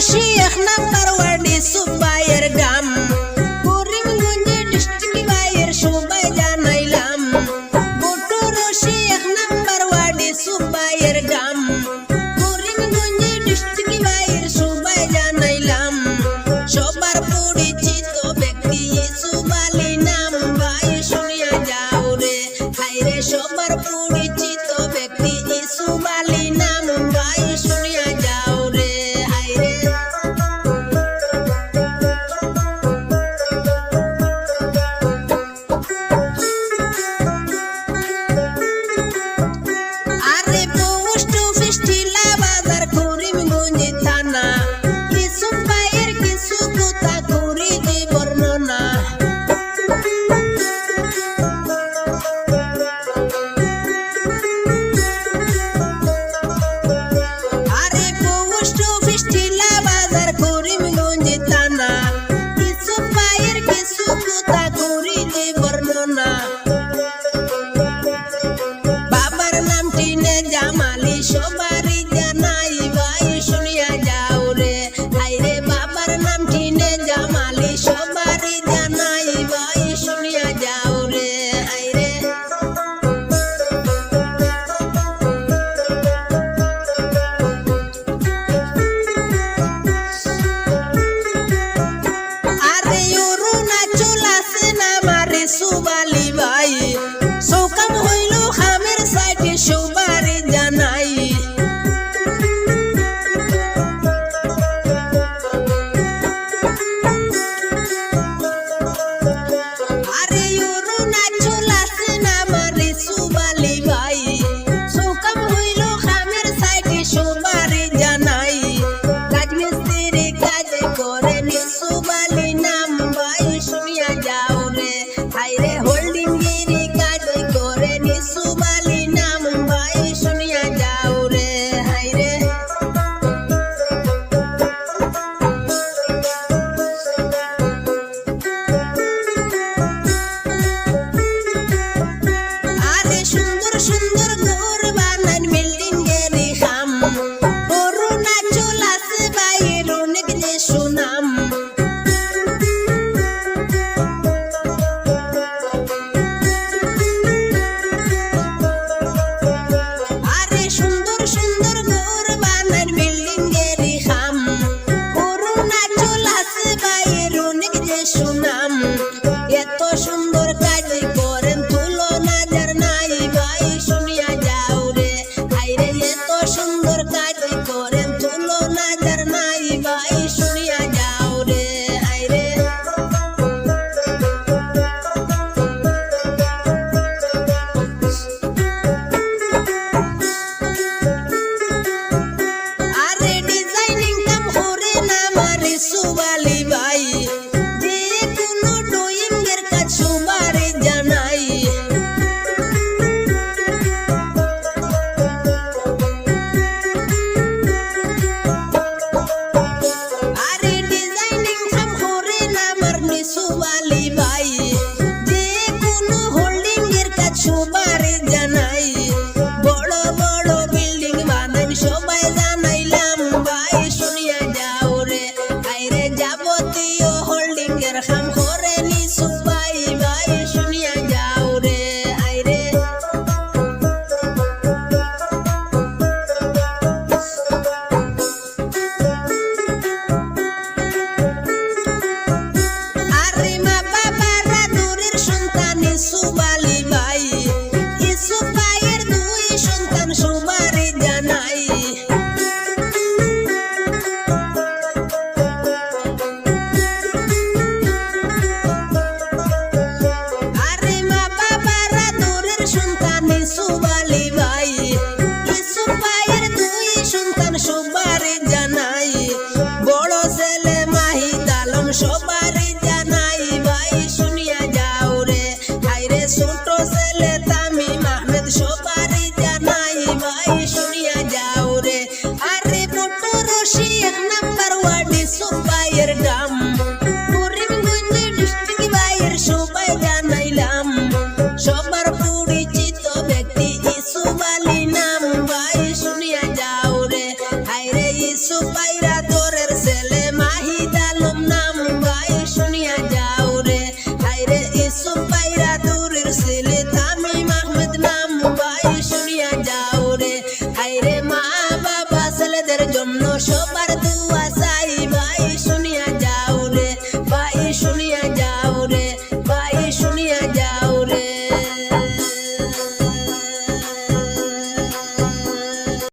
রশি এক নাম্বার ওয়ার্ডে সুবাইয়ের গাম করিমগঞ্জে ডিস্ট্রিক্ট বাইয়ের সবাই জানাইলাম বটু রশি এক নাম্বার ওয়ার্ডে সুবাইয়ের গাম করিমগঞ্জে ডিস্ট্রিক্ট বাইয়ের সবাই জানাইলাম সবার পরিচিত ব্যক্তি সুবালি নাম ভাই শুনিয়া যাও রে হায়রে সবার পরিচিত ব্যক্তি সুবালি নাম ভাই শুনিয়া যাও রে হায়রে আরে পোস্ট অফিস টিলা বাজার করিমগঞ্জ থানা ইসুফ ভাইয়ের কিছু কথা করি যে বর্ণনা আরে পোস্ট অফিস টিলা বাজার করিমগঞ্জ থানা ইসুফ ভাইয়ের কিছু কথা করি যে বর্ণনা বাবার নাম টিনে জামালি সবারই জানাই ভাই শুনিয়া যাও রে হায়রে বাবার নাম টিনে জামালি সবারই জানাই ভাই শুনিয়া যাও রে হায়রে আরে অরুণাচল আছে না মারে সুবালি ভাই সকাম হইল খামের সাইডে সবারই জানাই আরে অরুণাচল আছে না মারে সুবালি ভাই সকাম হইল খামের সাইডে সবারই জানাই রাজমিস্ত্রি কাজে করে নি সুবালি নাম ভাই শুনিয়া যাও রে হায়রে হোল্ডিং গিরি কাজে করে নি সুবালি নাম ভাই শুনিয়া যাও রে হায়রে আরে সুন্দর সুন্দর ঘর বানান বিল্ডিং এর খাম অরুণাচল আছে বাইয়ের অনেক যে সুনাম আরে সুন্দর সুন্দর ঘর বানান বিল্ডিং এর খাম অরুণাচল আছে বাইয়ের অনেক যে সুনাম এত সুন্দর কাজ করেন তুলনা যার নাই ভাই শুনিয়া যাও রে হায়রে এত সুন্দর কাজ করেন তুলনা যার নাই ভাই শুনিয়া যাও রে হায়রে আরে ডিজাইনিং কাম করে না মারে সুবালি ভাই যে কোনো ড্রয়িং এর কাজ সবারই জানাই আরে ডিজাইনিং কাম করে না মারনি সুবালি ভাই যে কোনো হোল্ডিং এর কাজ সবারই জানাই বড় বড় বিল্ডিং বানান সবাই জানাইলাম ভাই শুনিয়া যাও রে হায়রে যাবতীয় হোল্ডিং এর কাম করে নি সুবাই ভাই শুনিয়া যাও রে হায়রে আরে মা বাবারা দূরের সন্তান সুবালি ভাই ইসুফ ভাইয়ের দুই সন্তান সবারই জানাই আরে মা বাবারা দূরের সন্তান সুবালি ভাই ইসুফ ভাইয়ের দুই সন্তান সবারই জানাই বড় ছেলে মাহিদ আলম সবারই জানাই ভাই শুনিয়া যাও রে হায়রে ছোট ছেলে তামিম আহমেদ সবারই জানাই ভাই শুনিয়া যাও রে আরে বটু রশি এক নাম্বার ওয়ার্ডে সুবাইয়ের গাম করিমগঞ্জে ডিস্ট্রিক্ট বাইয়ের সবাই জানাইলাম সবার পরিচিত ব্যক্তি সুবালি নাম ভাই শুনিয়া যাও রে হায়রে ইসুফ ভাইরা তোরের ছেলে জন্য সবার